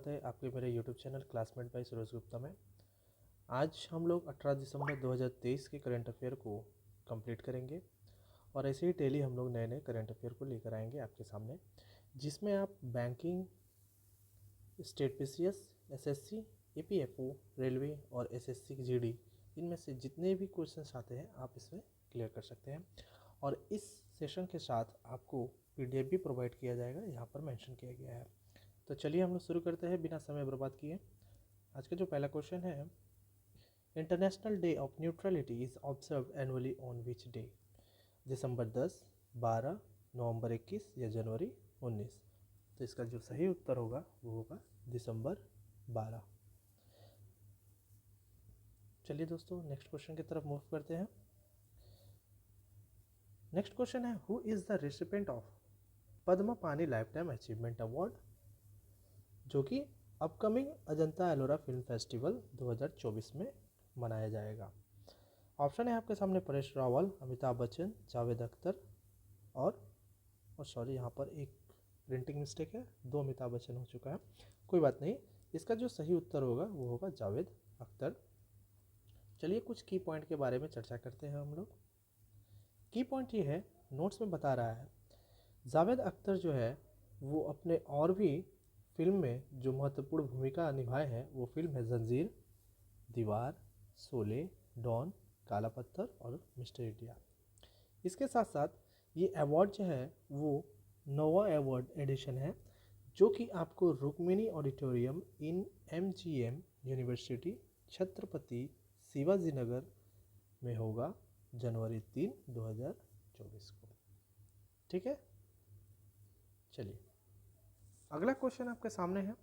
स्वागत है आपके मेरे YouTube channel classmate by Suresh Gupta में। आज हम लोग 18 दिसंबर 2023 के करंट अफेयर को कंप्लीट करेंगे और ऐसे ही डेली हम लोग नए नए करंट अफेयर को लेकर आएंगे आपके सामने, जिसमें आप banking, state PCS, SSC, EPFO, railway और एसएससी की जीडी, इनमें से जितने भी क्वेश्चंस आते हैं आप इसमें क्लियर कर सकते हैं। और इस सेशन के साथ आपको पीडीएफ भी प्रोवाइड किया जाएगा, यहाँ पर मेंशन किया गया है। तो चलिए हम लोग शुरू करते हैं बिना समय बर्बाद किए। आज का जो पहला क्वेश्चन है, international day of neutrality is observe annually on which day? दिसंबर 10, 12, नवंबर 21 या जनवरी 19? तो इसका जो सही उत्तर होगा वो होगा दिसंबर 12। चलिए दोस्तों नेक्स्ट क्वेश्चन की तरफ मूव करते हैं। नेक्स्ट क्वेश्चन है, who is the recipient of Padmapani lifetime achievement award, जो कि upcoming Ajanta Ellora film festival 2024 में मनाया जाएगा। ऑप्शन है आपके सामने परेश रावल, अमिताभ बच्चन, जावेद अख्तर और सॉरी यहाँ पर एक प्रिंटिंग मिस्टेक है, 2 अमिताभ बच्चन हो चुका है, कोई बात नहीं। इसका जो सही उत्तर होगा वो होगा जावेद अख्तर। चलिए कुछ की पॉइंट के बारे में चर्चा करते हैं हम लोग। की पॉइंट ये है, नोट्स में बता रहा है, जावेद अख्तर जो है वो अपने और भी फिल्म में जो महत्वपूर्ण भूमिका निभाए हैं वो फिल्म है जंजीर, दीवार, शोले, डॉन, काला पत्थर और मिस्टर इंडिया। इसके साथ साथ ये अवार्ड जो है वो नोवा अवार्ड एडिशन है, जो कि आपको Rukmini auditorium in MGM university Chhatrapati Shivaji Nagar में होगा जनवरी 3, 2024 को। ठीक है, चलिए अगला क्वेश्चन आपके सामने है,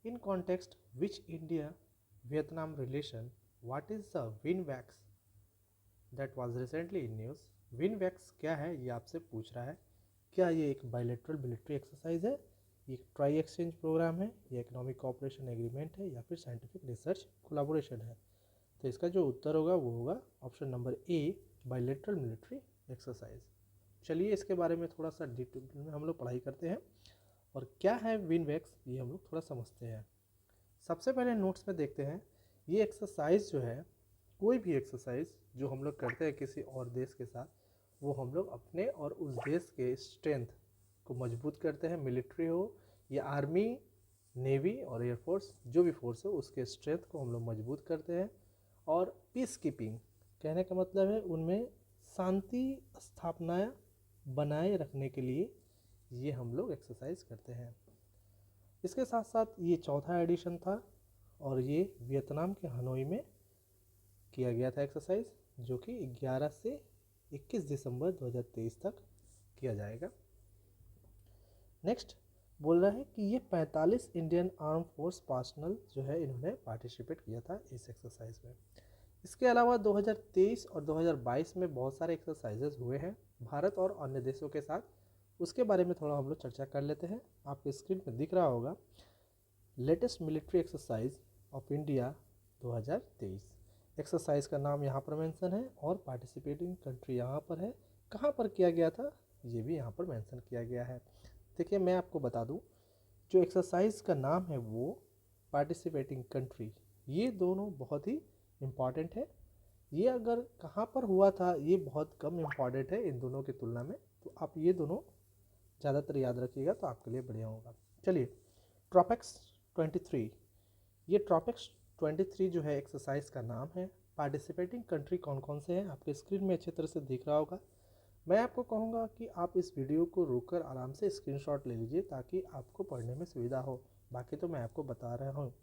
in context which India Vietnam relation what is the Vinvax that was recently in news? Vinvax क्या है ये आपसे पूछ रहा है। क्या ये एक बायलैटरल मिलिट्री एक्सरसाइज है, ये एक ट्राई एक्सचेंज प्रोग्राम है, या इकोनॉमिक कोऑपरेशन एग्रीमेंट है, या फिर साइंटिफिक रिसर्च कोलैबोरेशन है? तो इसका जो उत्तर होगा वो होगा option number A, bilateral military exercise. चलिए इसके बारे में थोड़ा सा डिटेल में हम लोग पढ़ाई करते हैं और क्या है विनवैक्स ये हम लोग थोड़ा समझते हैं। सबसे पहले नोट्स में देखते हैं, ये एक्सरसाइज जो है, कोई भी एक्सरसाइज जो हम लोग करते हैं किसी और देश के साथ, वो हम लोग अपने और उस देश के स्ट्रेंथ को मजबूत करते हैं। मिलिट्री हो या आर्मी, नेवी और एयरफोर्स, जो भी फोर्स हो उसके स्ट्रेंथ को हम लोग मजबूत करते हैं। और पीस कीपिंग कहने का मतलब है उनमें शांति स्थापना बनाए रखने के लिए ये हम लोग एक्सरसाइज करते हैं। इसके साथ साथ ये चौथा एडिशन था और ये वियतनाम के हनोई में किया गया था एक्सरसाइज, जो कि 11 से 21 दिसंबर 2023 तक किया जाएगा। नेक्स्ट बोल रहा है कि ये 45 इंडियन आर्म फोर्स पर्सनल जो है इन्होंने पार्टिसिपेट किया था इस एक्सरसाइज में। इसके अलावा 2023 और 2022 में बहुत सारे एक्सरसाइजेज हुए हैं भारत और अन्य देशों के साथ, उसके बारे में थोड़ा हम लोग चर्चा कर लेते हैं। आपके स्क्रीन पर दिख रहा होगा latest military exercise of India 2023। Exercise का नाम यहाँ पर मेंशन है और पार्टिसिपेटिंग कंट्री यहाँ पर है, कहाँ पर किया गया था ये भी यहाँ पर मेंशन किया गया है। देखिए मैं आपको बता दूँ, जो एक्सरसाइज का नाम है वो पार्टिसिपेटिंग कंट्री, ये दोनों बहुत ही इम्पॉर्टेंट है। ये अगर कहाँ पर हुआ था ये बहुत कम इम्पॉर्टेंट है इन दोनों की तुलना में, तो आप ये दोनों ज़्यादातर याद रखिएगा तो आपके लिए बढ़िया होगा। चलिए ट्रॉपिक्स 23, ये ट्रॉपिक्स 23 जो है एक्सरसाइज का नाम है। पार्टिसिपेटिंग कंट्री कौन कौन से हैं आपके स्क्रीन में अच्छी तरह से दिख रहा होगा। मैं आपको कहूँगा कि आप इस वीडियो को रोककर आराम से स्क्रीनशॉट ले लीजिए ताकि आपको पढ़ने में सुविधा हो, बाकी तो मैं आपको बता रहा हूँ।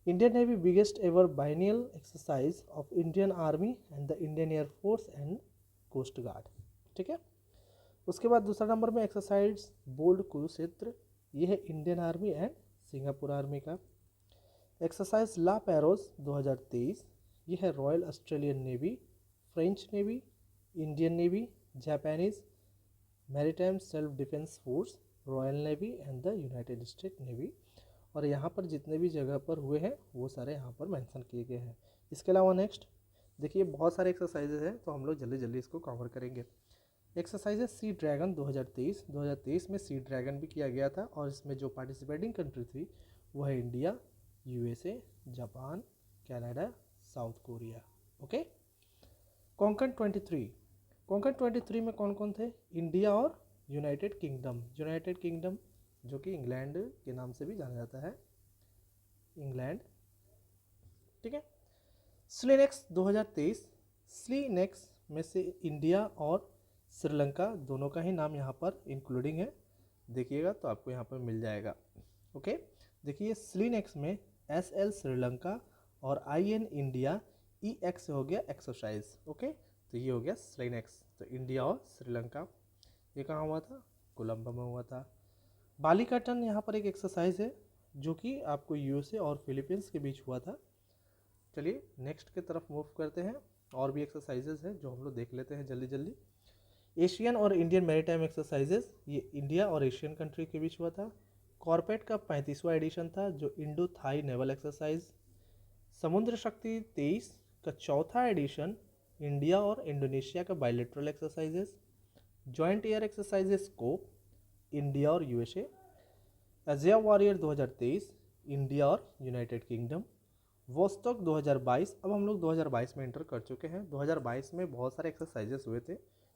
Indian navy biggest ever biennial exercise of Indian army and the Indian air force and coast guard. ठीक है, उसके बाद दूसरा नंबर में एक्सरसाइज बोल्ड कुरुक्षेत्र, ये है Indian army and Singapore army का। एक्सरसाइज ला पैरोस 2023, ये है royal Australian navy, French navy, Indian navy, Japanese maritime self defence force, royal navy and the United state navy. और यहाँ पर जितने भी जगह पर हुए हैं वो सारे यहाँ पर मेंशन किए गए हैं। इसके अलावा नेक्स्ट देखिए बहुत सारे एक्सरसाइजेज हैं तो हम लोग जल्दी जल्दी इसको कवर करेंगे। एक्सरसाइजेस सी ड्रैगन 2023 में सी ड्रैगन भी किया गया था और इसमें जो पार्टिसिपेटिंग कंट्री थी वो है India, USA, Japan, Canada, South Korea. Okay. Konkan 23, Konkan 23 में कौन कौन थे? इंडिया और यूनाइटेड किंगडम। यूनाइटेड किंगडम जो कि इंग्लैंड के नाम से भी जाना जाता है, इंग्लैंड। ठीक है। स्लीनेक्स 2023, स्लीनेक्स में से इंडिया और श्रीलंका दोनों का ही नाम यहाँ पर इंक्लूडिंग है, देखिएगा तो आपको यहाँ पर मिल जाएगा। ओके। देखिए स्लीनेक्स में SL श्रीलंका और IN इंडिया, EX हो गया एक्सरसाइज। ओके, तो ये हो गया स्लीनेक्स। तो इंडिया और श्रीलंका, ये कहाँ हुआ था? कोलंबो में हुआ था। बाली का टन यहाँ पर एक एक्सरसाइज है जो कि आपको USA और फिलीपींस के बीच हुआ था। चलिए नेक्स्ट की तरफ मूव करते हैं। और भी एक्सरसाइजेज हैं जो हम लोग देख लेते हैं जल्दी जल्दी। एशियन और इंडियन मैरीटाइम एक्सरसाइजेज, ये इंडिया और एशियन कंट्री के बीच हुआ था। कॉर्पेट का 35वां एडिशन था जो इंडो थाई नेवल एक्सरसाइज। समुद्र शक्ति 23 का चौथा एडिशन इंडिया और इंडोनेशिया का bilateral exercises. Joint air exercises scope India और USA। अजय वॉरियर 2023 इंडिया और यूनाइटेड किंगडम। वोस्टॉक 2022, अब हम लोग 2022 में एंटर कर चुके हैं। 2022 में बहुत सारे एक्सरसाइजेस हुए थे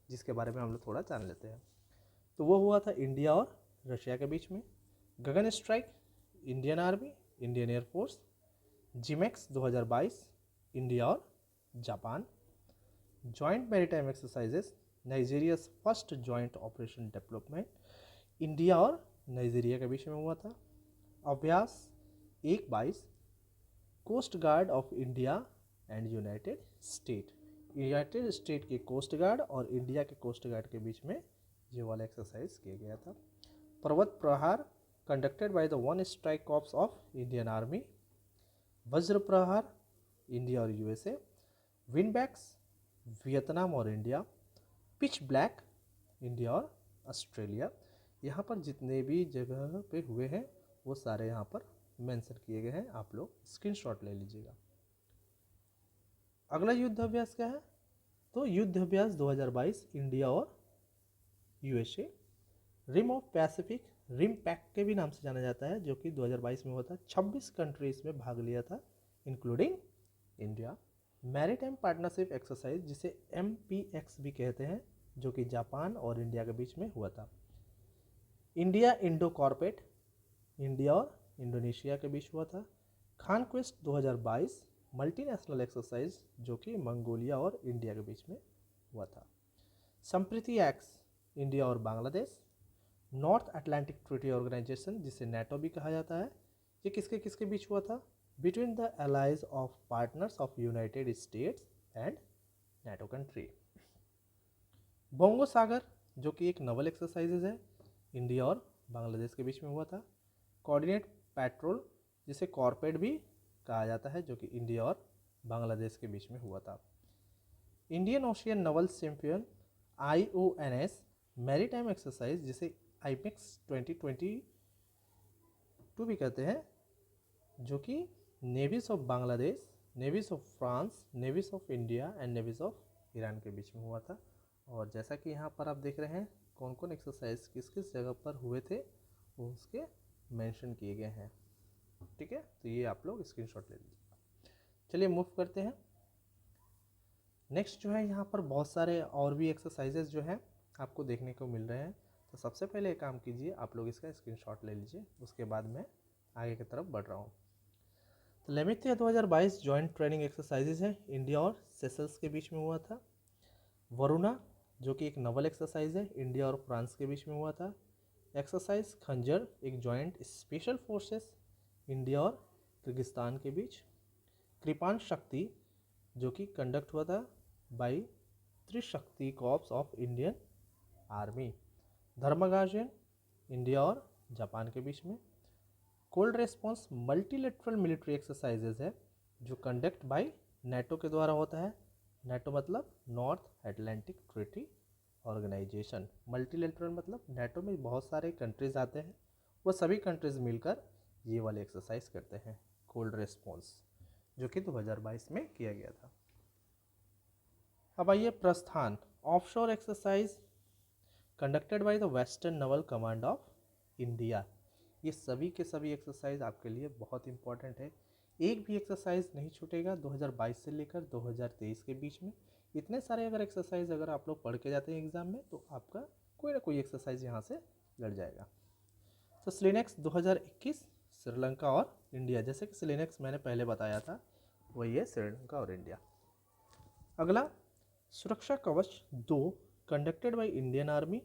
जिसके बारे में हम लोग थोड़ा जान लेते हैं। तो वो हुआ था इंडिया और रशिया के बीच में। Gagan strike Indian army, Indian air force. JIMEX 2022 India और जापान। Joint maritime exercises, Nigeria's first joint operation development, India और नाइजीरिया के बीच में हुआ था। अभ्यास 1-22 coast guard of India and United State, United State के कोस्ट गार्ड और इंडिया के कोस्ट गार्ड के बीच में ये वाला एक्सरसाइज किया गया था। पर्वत प्रहार conducted by the one strike corps of Indian army. वज्र प्रहार इंडिया और USA। विनबैक्स वियतनाम और इंडिया। पिच ब्लैक इंडिया और ऑस्ट्रेलिया। यहाँ पर जितने भी जगह पे हुए हैं वो सारे यहाँ पर मेंशन किए गए हैं, आप लोग स्क्रीनशॉट ले लीजिएगा। अगला युद्ध अभ्यास क्या है? तो युद्ध अभ्यास 2022 इंडिया और USA। Rim of Pacific, RIMPAC के भी नाम से जाना जाता है, जो कि 2022 में हुआ था। 26 कंट्रीज में भाग लिया था including India. Maritime partnership exercise जिसे MPX भी कहते हैं, जो कि जापान और इंडिया के बीच में हुआ था। इंडिया इंडो कॉर्पेट इंडिया और इंडोनेशिया के बीच हुआ था। कॉन्क्वेस्ट 2022 मल्टीनेशनल एक्सरसाइज जो कि मंगोलिया और इंडिया के बीच में हुआ था। संप्रीति एक्स इंडिया और Bangladesh. North Atlantic Treaty Organisation जिसे NATO भी कहा जाता है, ये किसके किसके बीच हुआ था? Between the allies of partners of United States and NATO country. Bongo Sagar जो कि एक नवल एक्सरसाइजेज है, इंडिया और बांग्लादेश के बीच में हुआ था। कोऑर्डिनेट पेट्रोल जिसे कॉर्पेट भी कहा जाता है, जो कि इंडिया और बांग्लादेश के बीच में हुआ था। Indian Ocean naval champion IONS maritime exercise जिसे IMEX 2022 भी कहते हैं, जो कि navies of Bangladesh, navies of France, navies of India and navies of Iran के बीच में हुआ था। और जैसा कि यहाँ पर आप देख रहे हैं कौन कौन एक्सरसाइज किस किस जगह पर हुए थे वो उसके मेंशन किए गए हैं। ठीक है, तो ये आप लोग स्क्रीनशॉट ले लीजिए। चलिए मूव करते हैं। नेक्स्ट जो है यहाँ पर बहुत सारे और भी एक्सरसाइजेज जो हैं आपको देखने को मिल रहे हैं। तो सबसे पहले एक काम कीजिए, आप लोग इसका स्क्रीनशॉट ले लीजिए, उसके बाद मैं आगे की तरफ बढ़ रहा हूँ। तो लेमिथिया 2022 जॉइंट ट्रेनिंग एक्सरसाइजेज है, इंडिया और सेशल्स के बीच में हुआ था। वरुणा जो कि एक नवल एक्सरसाइज है, इंडिया और फ्रांस के बीच में हुआ था। एक्सरसाइज खंजर एक जॉइंट स्पेशल फोर्सेस इंडिया और किर्गिस्तान के बीच। कृपान शक्ति जो कि कंडक्ट हुआ था by Trishakti corps of Indian army. धर्मगाजन इंडिया और जापान के बीच में। Cold response multilateral military exercises है जो कंडक्ट बाई NATO के द्वारा होता है। NATO मतलब North Atlantic Treaty Organisation. Multilateral मतलब NATO में बहुत सारे कंट्रीज आते हैं, वो सभी कंट्रीज मिलकर ये वाले एक्सरसाइज करते हैं। कोल्ड रेस्पॉन्स जो कि 2022 में किया गया था। अब आइए प्रस्थान offshore exercise conducted by the western Naval command of India. ये सभी के सभी एक्सरसाइज आपके लिए बहुत इंपॉर्टेंट है। एक भी एक्सरसाइज नहीं छूटेगा 2022 से लेकर 2023 के बीच में। इतने सारे अगर एक्सरसाइज अगर आप लोग पढ़ के जाते हैं एग्ज़ाम में तो आपका कोई ना कोई एक्सरसाइज यहाँ से लड़ जाएगा। तो स्लिनेक्स 2021 श्रीलंका और इंडिया, जैसे कि स्लिनेक्स मैंने पहले बताया था वही है श्रीलंका और इंडिया। अगला Suraksha Kavach 2 conducted by Indian army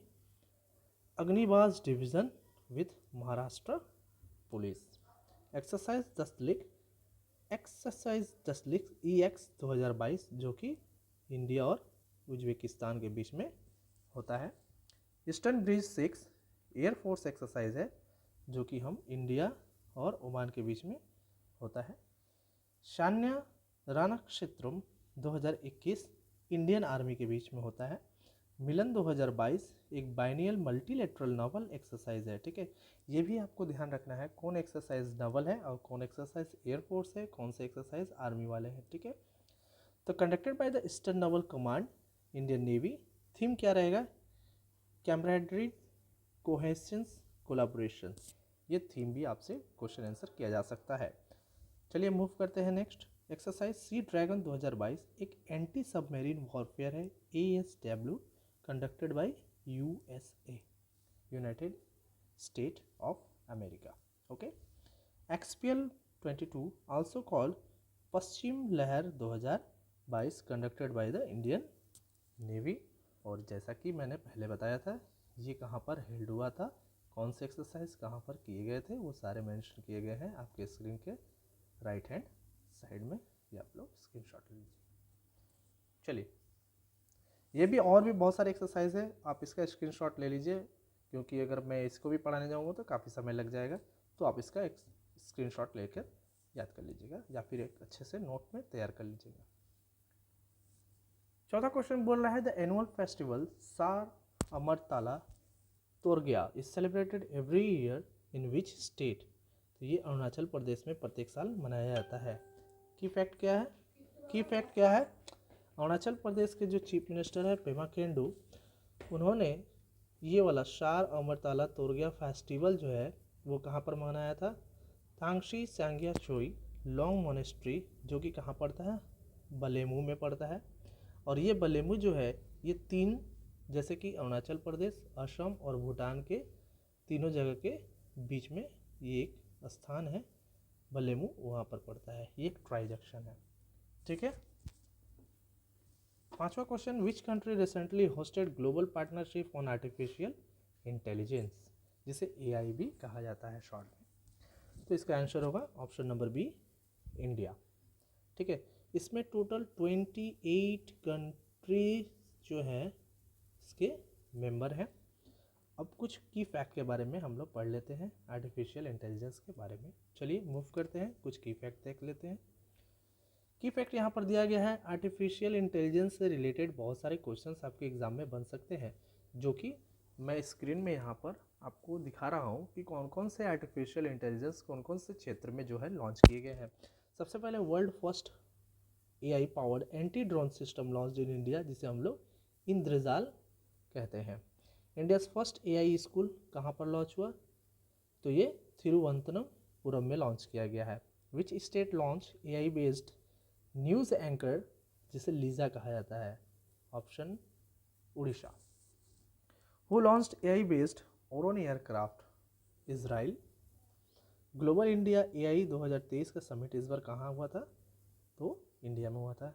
Agnibaaz division with Maharashtra police. Exercise Dustlik EX 2022 जो कि इंडिया और उज्बेकिस्तान के बीच में होता है। ईस्टर्न ब्रिज 6 एयरफोर्स एक्सरसाइज है जो कि हम इंडिया और ओमान के बीच में होता है। शान्य रणक्षेत्रम 2021 इंडियन आर्मी के बीच में होता है। मिलन 2022 एक बाइनियल मल्टीलेटरल नावल एक्सरसाइज है। ठीक है, ये भी आपको ध्यान रखना है कौन एक्सरसाइज नावल है और कौन एक्सरसाइज एयरफोर्स है, कौन से एक्सरसाइज आर्मी वाले हैं। ठीक है, तो conducted by the eastern novel command Indian navy. Theme क्या रहेगा? Camaraderie, कोहेशंस, collaboration. ये थीम भी आपसे क्वेश्चन आंसर किया जा सकता है। चलिए मूव करते हैं नेक्स्ट। एक्सरसाइज सी ड्रैगन 2022 एक एंटी सबमरीन वॉरफेयर है ASW conducted by USA United State of America. Okay, XPL 22 also called Paschim Lehar 2022 conducted by the Indian navy. और जैसा कि मैंने पहले बताया था ये कहाँ पर हेल्ड हुआ था, कौन से एक्सरसाइज कहाँ पर किए गए थे, वो सारे मेंशन किए गए हैं आपके स्क्रीन के राइट हैंड साइड में। ये आप लोग स्क्रीनशॉट ले लीजिए। चलिए, ये भी और भी बहुत सारे एक्सरसाइज है, आप इसका स्क्रीनशॉट ले लीजिए क्योंकि अगर मैं इसको भी पढ़ाने जाऊँगा तो काफ़ी समय लग जाएगा। तो आप इसका एक स्क्रीनशॉट लेकर याद कर लीजिएगा या फिर एक अच्छे से नोट में तैयार कर लीजिएगा। चौथा क्वेश्चन बोल रहा है द एनुअल फेस्टिवल सार अमरताला Torgya is celebrated every year in which state. तो ये अरुणाचल प्रदेश में प्रत्येक साल मनाया जाता है। की फैक्ट क्या है? की फैक्ट क्या है? अरुणाचल प्रदेश के जो चीफ मिनिस्टर है पेमा खेंडू, उन्होंने ये वाला शार अमरताला तोरग्या फेस्टिवल जो है वो कहाँ पर मनाया था? तांगशी सांग्या चोई लॉन्ग मोनेस्ट्री जो कि कहाँ पड़ता है? बलेमू में पड़ता है। और ये बलेमू जो है ये तीन, जैसे कि अरुणाचल प्रदेश, असम और भूटान के तीनों जगह के बीच में ये एक स्थान है बलेमू, वहाँ पर पड़ता है। ये एक ट्राई जंक्शन है। ठीक है, पांचवा question which country recently hosted global partnership on artificial intelligence, जिसे AI भी कहा जाता है शॉर्ट में। तो इसका आंसर होगा ऑप्शन नंबर बी, इंडिया। ठीक है, इसमें टोटल 28 कंट्रीज जो है इसके मेंबर हैं। अब कुछ की फैक्ट के बारे में हम लोग पढ़ लेते हैं आर्टिफिशियल इंटेलिजेंस के बारे में। चलिए मूव करते हैं, कुछ की फैक्ट देख लेते हैं। की फैक्ट यहाँ पर दिया गया है आर्टिफिशियल इंटेलिजेंस से रिलेटेड बहुत सारे क्वेश्चंस आपके एग्जाम में बन सकते हैं, जो कि मैं स्क्रीन में यहाँ पर आपको दिखा रहा हूँ कि कौन कौन से आर्टिफिशियल इंटेलिजेंस कौन कौन से क्षेत्र में जो है लॉन्च किए गए हैं। सबसे पहले world first AI powered anti drone system launch in India, जिसे हम लोग इंद्रजाल कहते हैं। इंडियाज़ फर्स्ट AI स्कूल कहाँ पर लॉन्च हुआ? तो ये तिरुवनंतपुरम में लॉन्च किया गया है। Which state launch AI based news anchor, जिसे लीजा कहा जाता है? Option Orissa. Who launched AI based ओरोन aircraft? Israel. Global India AI 2023 का समिट इस बार कहाँ हुआ था? तो इंडिया में हुआ था।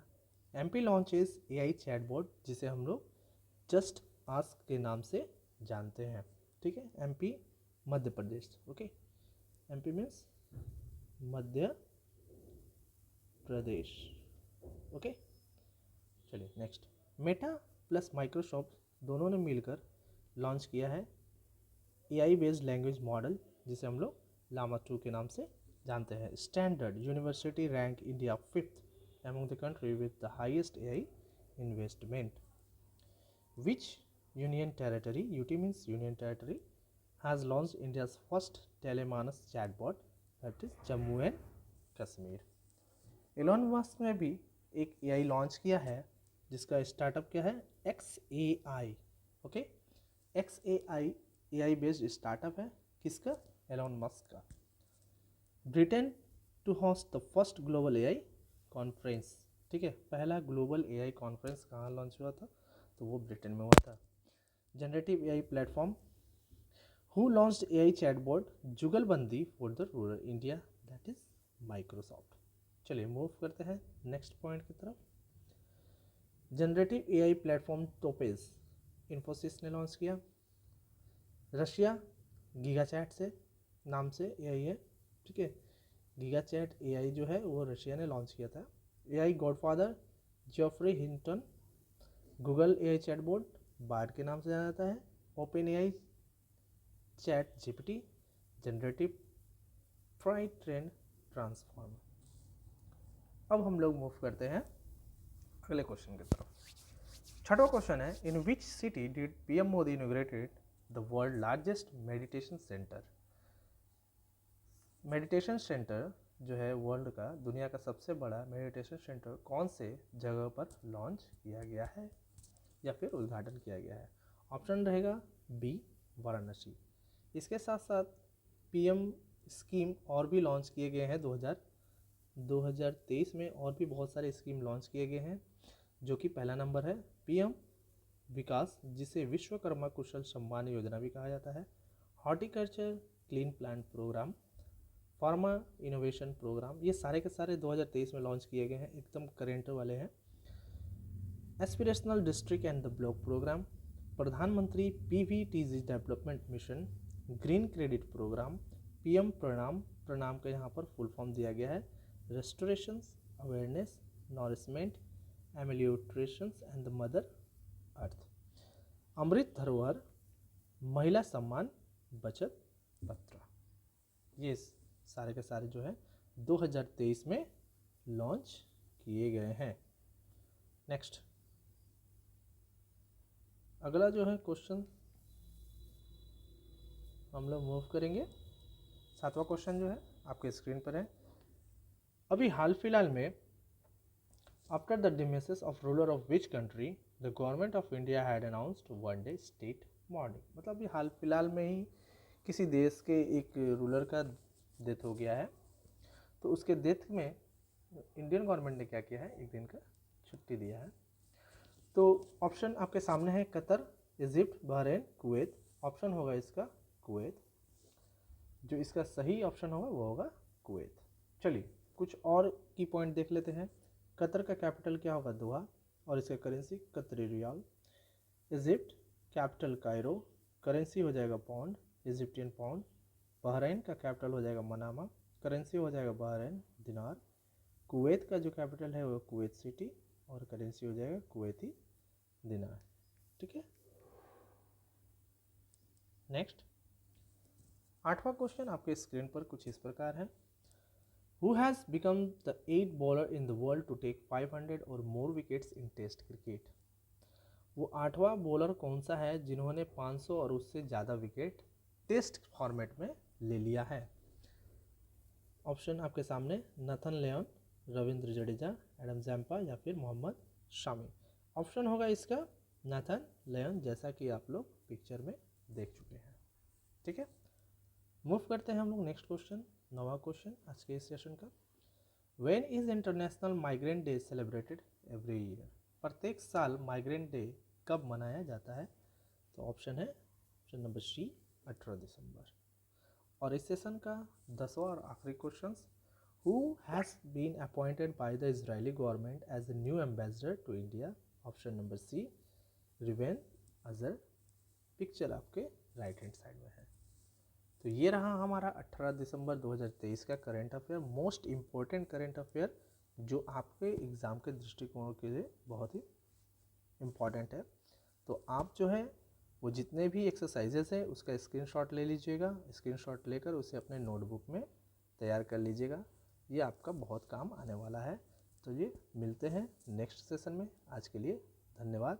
MP लॉन्चेस AI चैटबॉट, जिसे हम लोग जस्ट आस्क के नाम से जानते हैं। ठीक है, MP Madhya Pradesh. Okay, MP means Madhya Pradesh. Okay, चलिए नेक्स्ट। मेटा प्लस माइक्रोसॉफ्ट दोनों ने मिलकर लॉन्च किया है AI बेस्ड लैंग्वेज मॉडल, जिसे हम लोग लामा 2 के नाम से जानते हैं। Standard university rank India 5th among the country with the highest AI investment. Which union territory, UT means union territory, has launched India's first telemanas chatbot, that is Jammu and Kashmir. Elon Musk ने भी एक AI launch किया है जिसका startup क्या है? XAI। Okay, XAI AI based startup है। किसका? एलोन मस्क का। Britain to host the first global AI conference, ठीक है, पहला ग्लोबल एआई कॉन्फ्रेंस कहाँ लॉन्च हुआ था, तो वो ब्रिटेन में हुआ था। Generative AI platform, who launched AI chatbot Jugalbandi for the rural India, that is Microsoft. चलिए मूव करते हैं नेक्स्ट पॉइंट की तरफ। Generative AI platform Topaz Infosys ने लॉन्च किया। रशिया गीगाचैट से नाम से एआई है, ठीक है, गीगाचैट एआई जो है वो रशिया ने लॉन्च किया था। AI godfather Geoffrey Hinton, Google AI chatbot Bard के नाम से जाना जाता है। OpenAI ChatGPT, generative try trained transform. अब हम लोग मूव करते हैं अगले क्वेश्चन की तरफ। छठवां क्वेश्चन है, in which city did PM Modi inaugurated the world largest meditation centre. Meditation centre जो है वर्ल्ड का दुनिया का सबसे बड़ा मेडिटेशन सेंटर कौन से जगह पर लॉन्च किया गया है या फिर उद्घाटन किया गया है। ऑप्शन रहेगा बी वाराणसी। इसके साथ साथ पीएम स्कीम और भी लॉन्च किए गए हैं 2023 में, और भी बहुत सारे स्कीम लॉन्च किए गए हैं, जो कि पहला नंबर है पीएम विकास, जिसे विश्वकर्मा कुशल सम्मान योजना भी कहा जाता है। Horticulture clean plant programme, pharma innovation programme, ये सारे के सारे 2023 में लॉन्च किए गए हैं, एकदम करेंट वाले हैं। Aspirational district and the block programme, Pradhanmantri PVTG development mission, green credit programme, PM Pranam, Pranam का यहाँ पर फुल फॉर्म दिया गया है, restorations awareness nourishment ameliorations and the mother earth, Amrit Dharohar, Mahila सम्मान बचत पत्र। ये सारे के सारे जो है 2023 में लॉन्च किए गए हैं। नेक्स्ट अगला जो है क्वेश्चन हम लोग मूव करेंगे। सातवां क्वेश्चन जो है आपके स्क्रीन पर है। अभी हाल फिलहाल में after the demises of ruler of which country the government of India had announced one day state mourning. मतलब अभी हाल फिलहाल में ही किसी देश के एक रूलर का डेथ हो गया है, तो उसके डेथ में इंडियन गवर्नमेंट ने क्या किया है, एक दिन का छुट्टी दिया है। तो ऑप्शन आपके सामने है Qatar, Egypt, Bahrain, Kuwait. Option होगा इसका कुवैत, जो इसका सही ऑप्शन होगा वो होगा कुवैत। चलिए कुछ और की पॉइंट देख लेते हैं। कतर का कैपिटल क्या होगा, दोहा, और इसका currency Qatari riyal. Egypt capital Cairo, currency हो जाएगा पाउंड, इजिप्टियन पाउंड। बहरीन का कैपिटल हो जाएगा मनामा, करेंसी हो जाएगा बहरीन दिनार। कुवैत का जो कैपिटल है वो कुवैत सिटी, और करेंसी हो जाएगा कुवैती दिनार, ठीक है। नेक्स्ट आठवां क्वेश्चन आपके स्क्रीन पर कुछ इस प्रकार है। Who has become the 8th bowler in the world to take 500 और more wickets in test cricket. वो आठवां बॉलर कौन सा है जिन्होंने 500 और उससे ज़्यादा विकेट टेस्ट फॉर्मेट में ले लिया है। ऑप्शन आपके सामने Nathan Lyon, Ravindra Jadeja, Adam Zampa या फिर मोहम्मद शामी। ऑप्शन होगा इसका नथन लियोन, जैसा कि आप लोग पिक्चर में देख चुके हैं, ठीक है। मूव करते हैं हम लोग नेक्स्ट क्वेश्चन, नवा क्वेश्चन आज के इस सेशन का। When is international migrant day celebrated every year. प्रत्येक साल माइग्रेंट डे कब मनाया जाता है, तो ऑप्शन है ऑप्शन नंबर सी 18 दिसंबर। और इस सेशन का 10वां और आखिरी question, who has been appointed by the Israeli government as the new ambassador to India. Option number C Reuven Azar. Picture आपके राइट हैंड साइड में है। तो ये रहा हमारा 18 दिसंबर 2023 का current affair, most important current affair, जो आपके एग्ज़ाम के दृष्टिकोण के लिए बहुत ही इम्पॉर्टेंट है। तो आप जो है वो जितने भी एक्सरसाइजेस है उसका स्क्रीनशॉट ले लीजिएगा, स्क्रीनशॉट लेकर उसे अपने नोटबुक में तैयार कर लीजिएगा, ये आपका बहुत काम आने वाला है। तो ये मिलते हैं नेक्स्ट सेशन में, आज के लिए धन्यवाद।